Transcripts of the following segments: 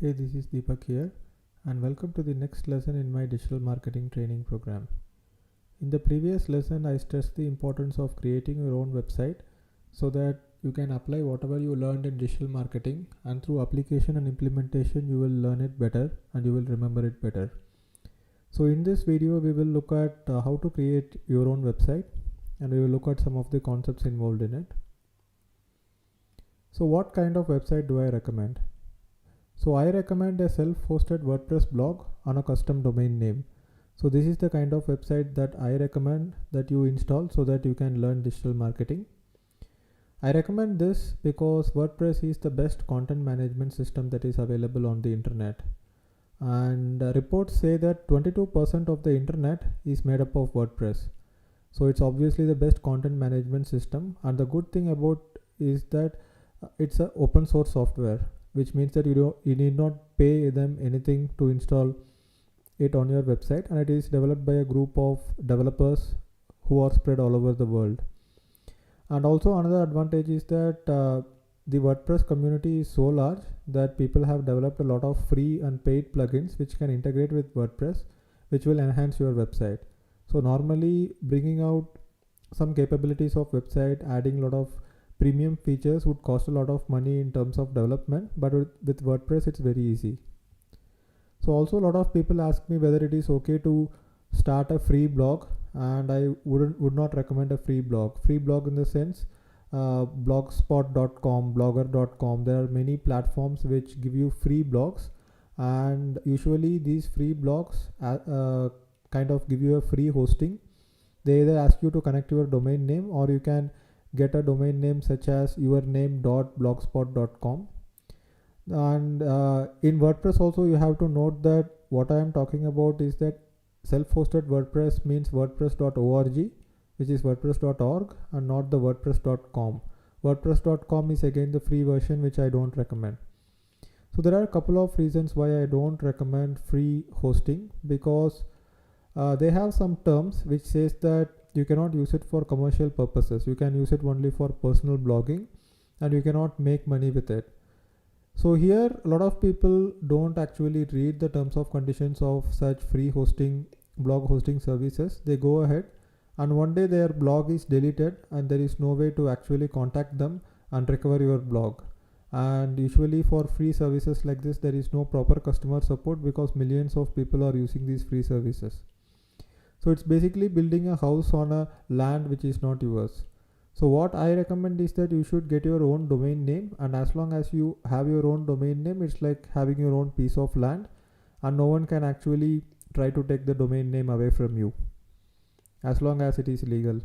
Hey, this is Deepak here, and welcome to the next lesson in my digital marketing training program. In the previous lesson, I stressed the importance of creating your own website so that you can apply whatever you learned in digital marketing, and through application and implementation, you will learn it better and you will remember it better. So, in this video, we will look at how to create your own website, and we will look at some of the concepts involved in it. So, what kind of website do I recommend? So I recommend a self-hosted WordPress blog on a custom domain name. So this is the kind of website that I recommend that you install so that you can learn digital marketing. I recommend this because WordPress is the best content management system that is available on the internet. And reports say that 22% of the internet is made up of WordPress. So it's obviously the best content management system. And the good thing about is that it's an open source software, which means that you need not pay them anything to install it on your website, and it is developed by a group of developers who are spread all over the world. And also another advantage is that the WordPress community is so large that people have developed a lot of free and paid plugins which can integrate with WordPress, which will enhance your website. So normally bringing out some capabilities of website, adding a lot of premium features would cost a lot of money in terms of development, but with WordPress it's very easy. So also a lot of people ask me whether it is okay to start a free blog, and I would not recommend a free blog. Free blog in the sense blogspot.com, blogger.com. There are many platforms which give you free blogs, and usually these free blogs kind of give you a free hosting. They either ask you to connect your domain name, or you can get a domain name such as yourname.blogspot.com. And in WordPress also you have to note that what I am talking about is that self-hosted WordPress means wordpress.org, which is wordpress.org, and not the wordpress.com. wordpress.com is again the free version, which I don't recommend. So there are a couple of reasons why I don't recommend free hosting, because they have some terms which says that you cannot use it for commercial purposes. You can use it only for personal blogging, and you cannot make money with it. So here a lot of people don't actually read the terms of conditions of such free hosting, blog hosting services. They go ahead, and one day their blog is deleted and there is no way to actually contact them and recover your blog. And usually for free services like this, there is no proper customer support because millions of people are using these free services. So it's basically building a house on a land which is not yours. So what I recommend is that you should get your own domain name, and as long as you have your own domain name, it's like having your own piece of land, and no one can actually try to take the domain name away from you as long as it is legal.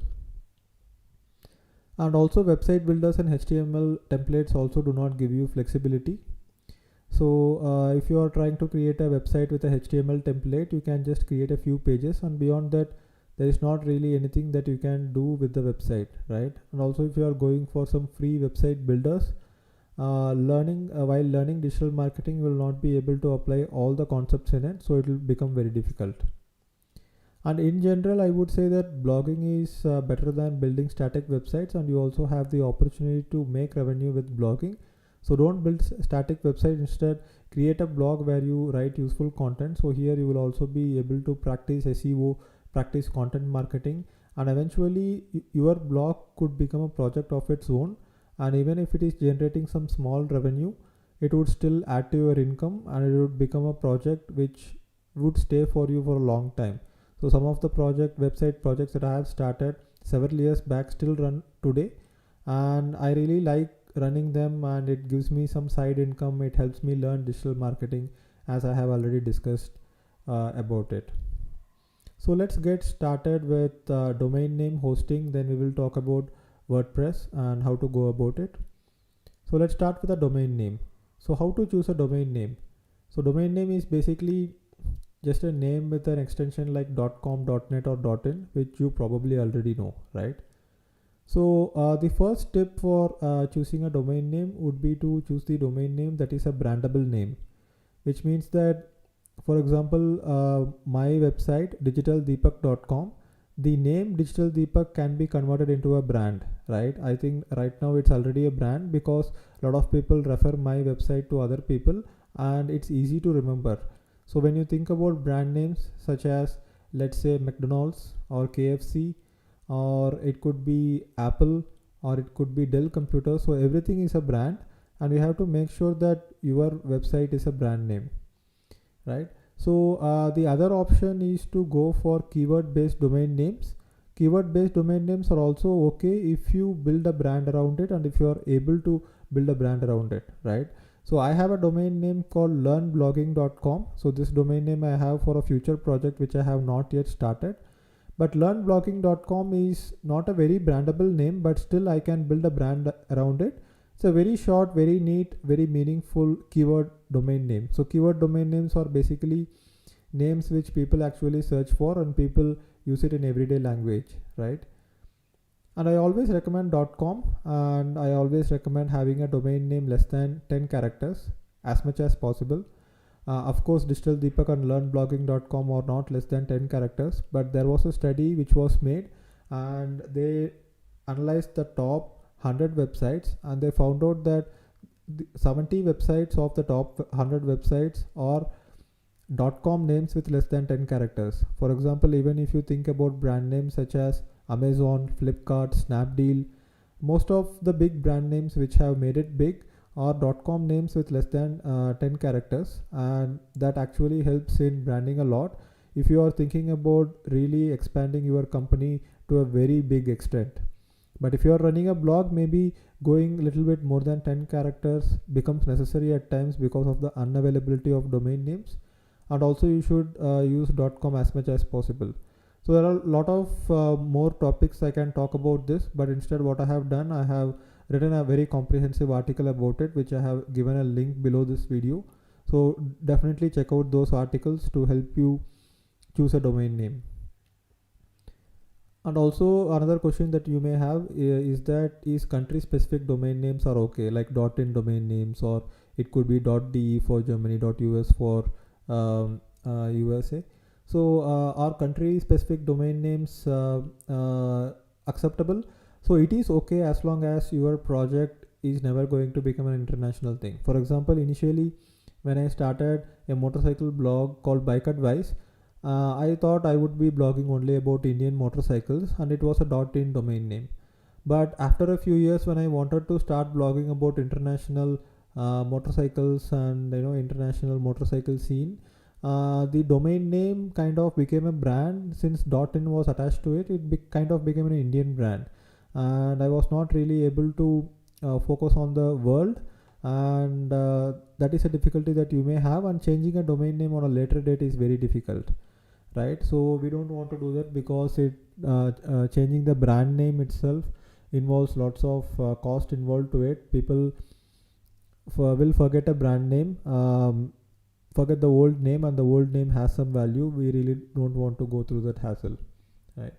And also website builders and HTML templates also do not give you flexibility. So if you are trying to create a website with a HTML template, you can just create a few pages, and beyond that there is not really anything that you can do with the website, right? And also if you are going for some free website builders, while learning digital marketing, you will not be able to apply all the concepts in it, so it will become very difficult. And in general, I would say that blogging is better than building static websites, and you also have the opportunity to make revenue with blogging. So don't build static website, instead create a blog where you write useful content. So here you will also be able to practice SEO, practice content marketing, and eventually your blog could become a project of its own. And even if it is generating some small revenue, it would still add to your income, and it would become a project which would stay for you for a long time. So some of the website projects that I have started several years back still run today, and I really like running them, and it gives me some side income. It helps me learn digital marketing, as I have already discussed about it. So let's get started with domain name hosting, then we will talk about WordPress and how to go about it. So let's start with a domain name. So how to choose a domain name? So domain name is basically just a name with an extension like .com, .net or .in, which you probably already know, right? So the first tip for choosing a domain name would be to choose the domain name that is a brandable name, which means that, for example, my website digitaldeepak.com, the name Digital Deepak can be converted into a brand, right? I think right now it's already a brand because a lot of people refer my website to other people, and it's easy to remember. So when you think about brand names such as, let's say, McDonald's or KFC, or it could be Apple, or it could be Dell Computer, so everything is a brand, and you have to make sure that your website is a brand name, right? So the other option is to go for keyword based domain names. Keyword based domain names are also okay if you build a brand around it, and if you are able to build a brand around it, right? So I have a domain name called learnblogging.com. So this domain name I have for a future project which I have not yet started. But learnblogging.com is not a very brandable name, but still I can build a brand around it. It's a very short, very neat, very meaningful keyword domain name. So keyword domain names are basically names which people actually search for, and people use it in everyday language, right? And I always recommend .com, and I always recommend having a domain name less than 10 characters as much as possible. Of course, Digital Deepak and learnblogging.com are not less than 10 characters, but there was a study which was made, and they analyzed the top 100 websites, and they found out that 70 websites of the top 100 websites are .com names with less than 10 characters. For example, even if you think about brand names such as Amazon, Flipkart, Snapdeal, most of the big brand names which have made it big are .com names with less than 10 characters, and that actually helps in branding a lot if you are thinking about really expanding your company to a very big extent. But if you are running a blog, maybe going a little bit more than 10 characters becomes necessary at times because of the unavailability of domain names, and also you should use .com as much as possible. So there are a lot of more topics I can talk about this, but instead what I have done, I have written a very comprehensive article about it, which I have given a link below this video. So definitely check out those articles to help you choose a domain name. And also another question that you may have is that is country specific domain names are okay, like .in domain names, or it could be .de for Germany, .us for USA. So are country specific domain names acceptable? So it is okay as long as your project is never going to become an international thing. For example, initially when I started a motorcycle blog called Bike Advice, I thought I would be blogging only about Indian motorcycles, and it was a .in domain name. But after a few years, when I wanted to start blogging about international motorcycles and international motorcycle scene, the domain name kind of became a brand. Since .in was attached to it, it kind of became an Indian brand, and I was not really able to focus on the world, and that is a difficulty that you may have, and changing a domain name on a later date is very difficult, right? So we don't want to do that, because it changing the brand name itself involves lots of cost involved to it. People will forget a brand name, forget the old name, and the old name has some value. We really don't want to go through that hassle, right?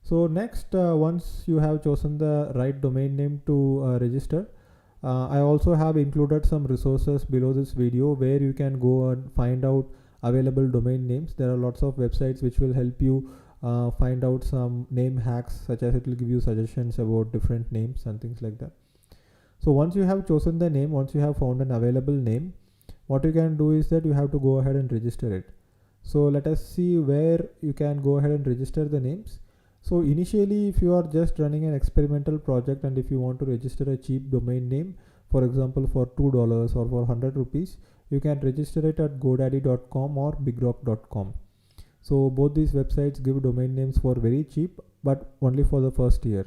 So next, once you have chosen the right domain name to register, I also have included some resources below this video where you can go and find out available domain names. There are lots of websites which will help you find out some name hacks, such as it will give you suggestions about different names and things like that. So once you have chosen the name, once you have found an available name, what you can do is that you have to go ahead and register it. So let us see where you can go ahead and register the names. So initially, if you are just running an experimental project, and if you want to register a cheap domain name, for example for $2 or for 100 rupees, you can register it at godaddy.com or bigrock.com. So both these websites give domain names for very cheap, but only for the first year.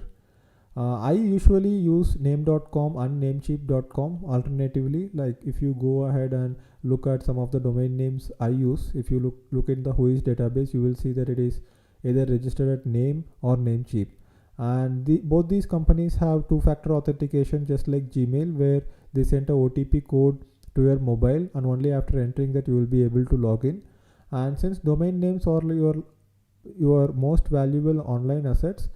I usually use name.com and namecheap.com alternatively. Like if you go ahead and look at some of the domain names I use, if you look in the Whois database, you will see that it is either registered at name or namecheap. And both these companies have two-factor authentication, just like Gmail, where they send a OTP code to your mobile, and only after entering that you will be able to log in. And since domain names are your most valuable online assets,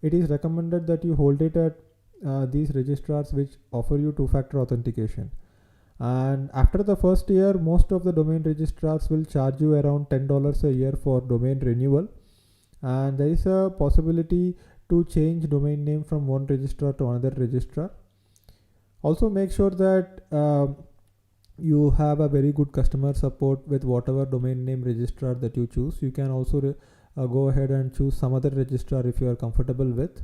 it is recommended that you hold it at these registrars which offer you two-factor authentication. And after the first year, most of the domain registrars will charge you around $10 a year for domain renewal, and there is a possibility to change domain name from one registrar to another registrar. Also make sure that you have a very good customer support with whatever domain name registrar that you choose. You can also go ahead and choose some other registrar if you are comfortable with.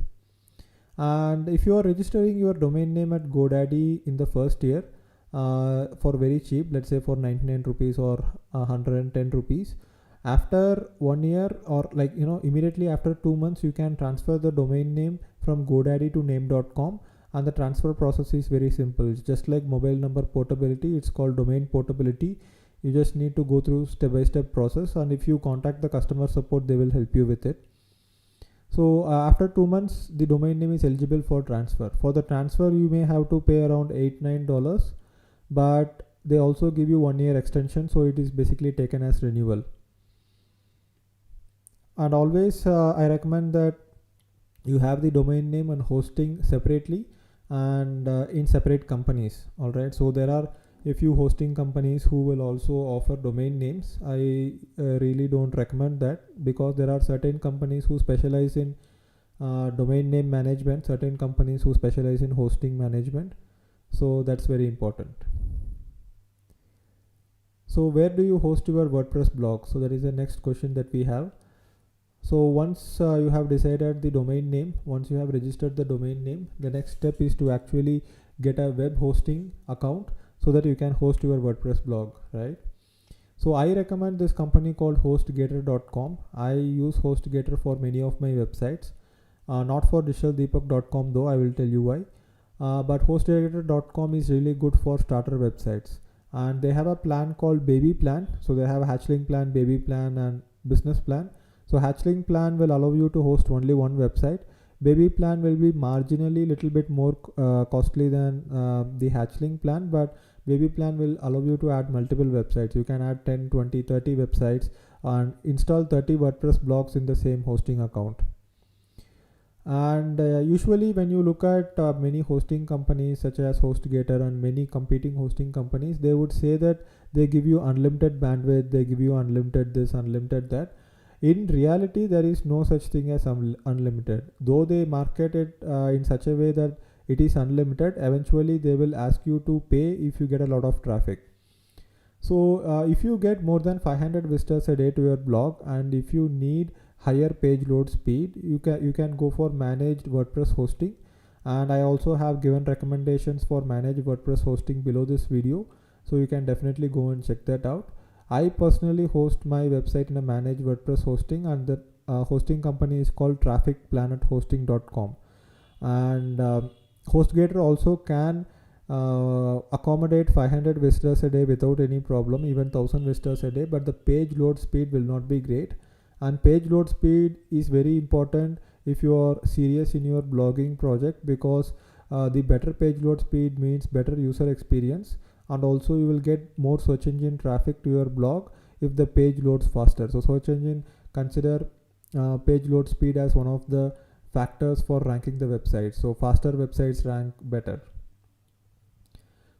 And if you are registering your domain name at GoDaddy in the first year for very cheap, let's say for 99 rupees or 110 rupees, after 1 year or immediately after 2 months, you can transfer the domain name from GoDaddy to name.com, and the transfer process is very simple. It's just like mobile number portability. It's called domain portability. You just need to go through step-by-step process, and if you contact the customer support, they will help you with it. So after 2 months, the domain name is eligible for transfer. For the transfer, you may have to pay around $8-9, but they also give you 1 year extension, so it is basically taken as renewal. And always I recommend that you have the domain name and hosting separately and in separate companies. All right, so there are a few hosting companies who will also offer domain names. I really don't recommend that, because there are certain companies who specialize in domain name management, certain companies who specialize in hosting management. So that's very important. So where do you host your WordPress blog? So that is the next question that we have. So once you have decided the domain name, once you have registered the domain name, the next step is to actually get a web hosting account so that you can host your WordPress blog, right? So I recommend this company called HostGator.com. I use HostGator for many of my websites, not for digitaldeepak.com though, I will tell you why. But HostGator.com is really good for starter websites, and they have a plan called Baby Plan. So they have a hatchling plan, Baby Plan, and Business Plan. So hatchling plan will allow you to host only one website. Baby plan will be marginally little bit more costly than the hatchling plan, but baby plan will allow you to add multiple websites. You can add 10, 20, 30 websites and install 30 WordPress blogs in the same hosting account. And usually when you look at many hosting companies such as HostGator and many competing hosting companies, they would say that they give you unlimited bandwidth, they give you unlimited this, unlimited that. In reality, there is no such thing as unlimited. Though they market it in such a way that it is unlimited, eventually they will ask you to pay if you get a lot of traffic. So if you get more than 500 visitors a day to your blog, and if you need higher page load speed, you can go for managed WordPress hosting. And I also have given recommendations for managed WordPress hosting below this video, so you can definitely go and check that out. I personally host my website in a managed WordPress hosting, and the hosting company is called trafficplanet.hosting.com. And HostGator also can accommodate 500 visitors a day without any problem, even 1000 visitors a day, but the page load speed will not be great. And page load speed is very important if you are serious in your blogging project, because the better page load speed means better user experience, and also you will get more search engine traffic to your blog if the page loads faster. So search engine consider page load speed as one of the factors for ranking the website. So faster websites rank better.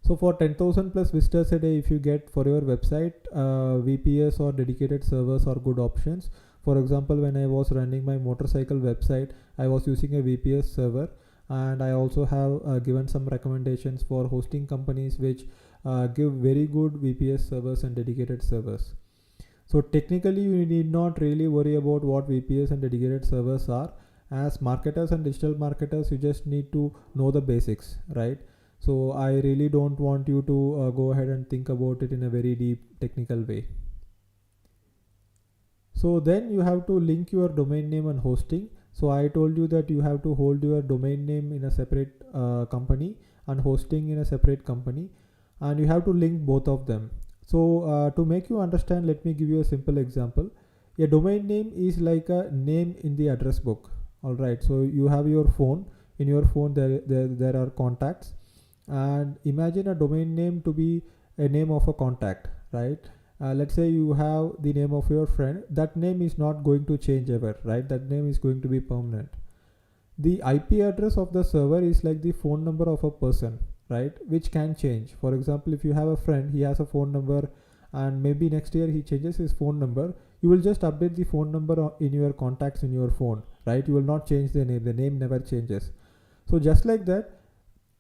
So for 10,000 plus visitors a day, if you get for your website, VPS or dedicated servers are good options. For example, when I was running my motorcycle website, I was using a VPS server, and I also have given some recommendations for hosting companies which give very good VPS servers and dedicated servers. So technically you need not really worry about what VPS and dedicated servers are. As marketers and digital marketers, you just need to know the basics, right? So I really don't want you to go ahead and think about it in a very deep technical way. So then you have to link your domain name and hosting. So I told you that you have to hold your domain name in a separate company and hosting in a separate company, and you have to link both of them. So to make you understand, let me give you a simple example. A domain name is like a name in the address book. All right, so you have your phone. In your phone there are contacts, and imagine a domain name to be a name of a contact, right? Let's say you have the name of your friend. That name is not going to change ever, right? That name is going to be permanent. The IP address of the server is like the phone number of a person, right? Which can change. For example, if you have a friend, he has a phone number, and maybe next year he changes his phone number, you will just update the phone number in your contacts in your phone, right? You will not change the name never changes. So just like that,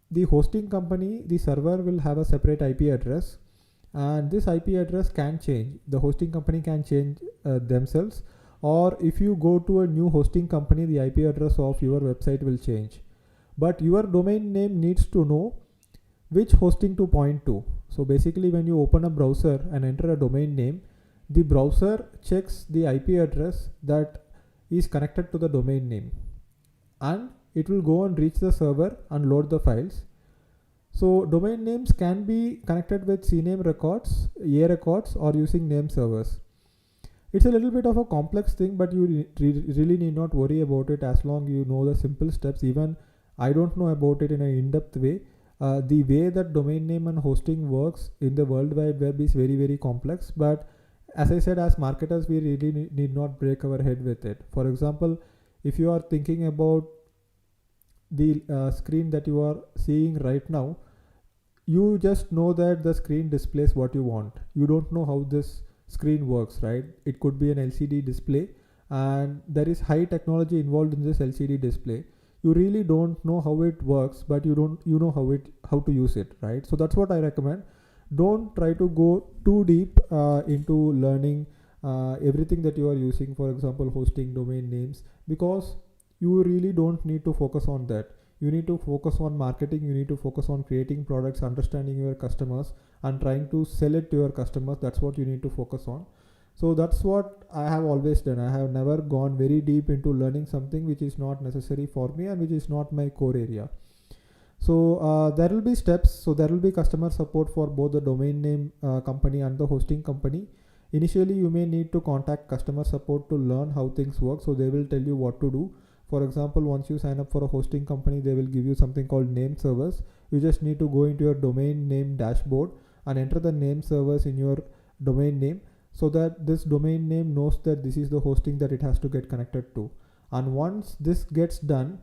the hosting company, the server will have a separate IP address, and this IP address can change. The hosting company can change themselves, or if you go to a new hosting company, the IP address of your website will change. But your domain name needs to know which hosting to point to. So basically, when you open a browser and enter a domain name, the browser checks the IP address that is connected to the domain name, and it will go and reach the server and load the files. So domain names can be connected with CNAME records, A records, or using name servers. It's a little bit of a complex thing, but you really need not worry about it as long you know the simple steps. Even I don't know about it in an in-depth way. The way that domain name and hosting works in the World Wide Web is very, very complex. But as I said, as marketers, we really need not break our head with it. For example, if you are thinking about the screen that you are seeing right now, you just know that the screen displays what you want. You don't know how this screen works, right? It could be an LCD display, and there is high technology involved in this LCD display. You really don't know how it works, but you know how to use it, right? So that's what I recommend. Don't try to go too deep into learning everything that you are using, for example hosting, domain names, because you really don't need to focus on that. You need to focus on marketing, you need to focus on creating products, understanding your customers, and trying to sell it to your customers. That's what you need to focus on. So that's what I have always done. I have never gone very deep into learning something which is not necessary for me and which is not my core area. So there will be steps. So there will be customer support for both the domain name company and the hosting company. Initially, you may need to contact customer support to learn how things work. So they will tell you what to do. For example, once you sign up for a hosting company, they will give you something called name servers. You just need to go into your domain name dashboard and enter the name servers in your domain name, so that this domain name knows that this is the hosting that it has to get connected to. And once this gets done,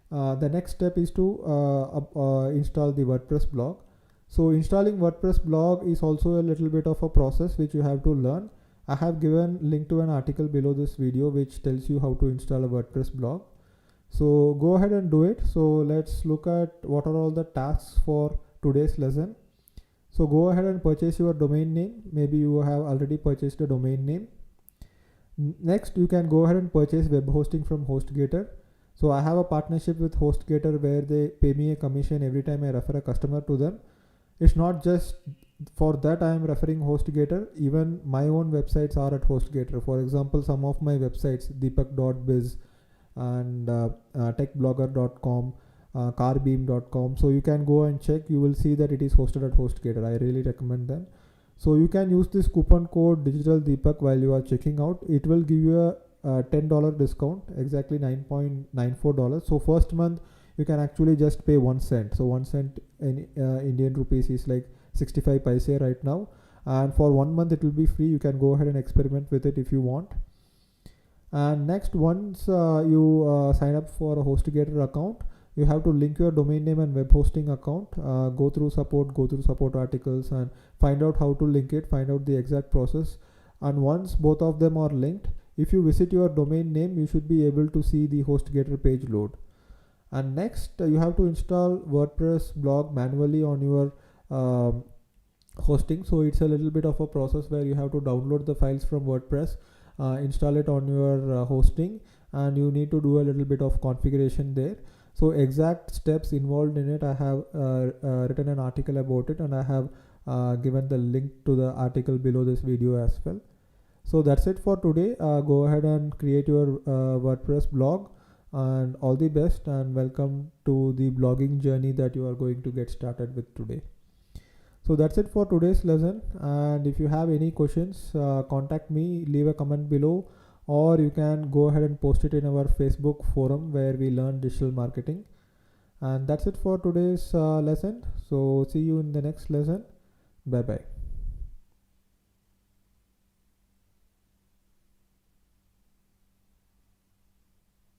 the next step is to install the WordPress blog. So installing WordPress blog is also a little bit of a process which you have to learn. I have given link to an article below this video which tells you how to install a WordPress blog. So go ahead and do it. So let's look at what are all the tasks for today's lesson. So go ahead and purchase your domain name. Maybe you have already purchased a domain name. Next, you can go ahead and purchase web hosting from HostGator. So I have a partnership with HostGator where they pay me a commission every time I refer a customer to them. It's not just for that I am referring HostGator. Even my own websites are at HostGator. For example, some of my websites, deepak.biz and techblogger.com, carbeam.com. So you can go and check. You will see that it is hosted at HostGator. I really recommend them. So you can use this coupon code Digital Deepak while you are checking out. It will give you a $10 discount, exactly $9.94. So first month you can actually just pay 1 cent. So 1 cent in Indian rupees is like 65 paise right now. And for 1 month it will be free. You can go ahead and experiment with it if you want. And next, once you sign up for a HostGator account, you have to link your domain name and web hosting account. Go through support articles and find out how to link it, find out the exact process. And once both of them are linked, if you visit your domain name, you should be able to see the HostGator page load. And next, you have to install WordPress blog manually on your hosting. So it's a little bit of a process where you have to download the files from WordPress, install it on your hosting, and you need to do a little bit of configuration there. So exact steps involved in it, I have written an article about it, and I have given the link to the article below this video as well. So that's it for today. Go ahead and create your WordPress blog, and all the best, and welcome to the blogging journey that you are going to get started with today. So that's it for today's lesson, and if you have any questions, contact me, leave a comment below, or you can go ahead and post it in our Facebook forum where we learn digital marketing. And that's it for today's lesson. So see you in the next lesson. Bye bye.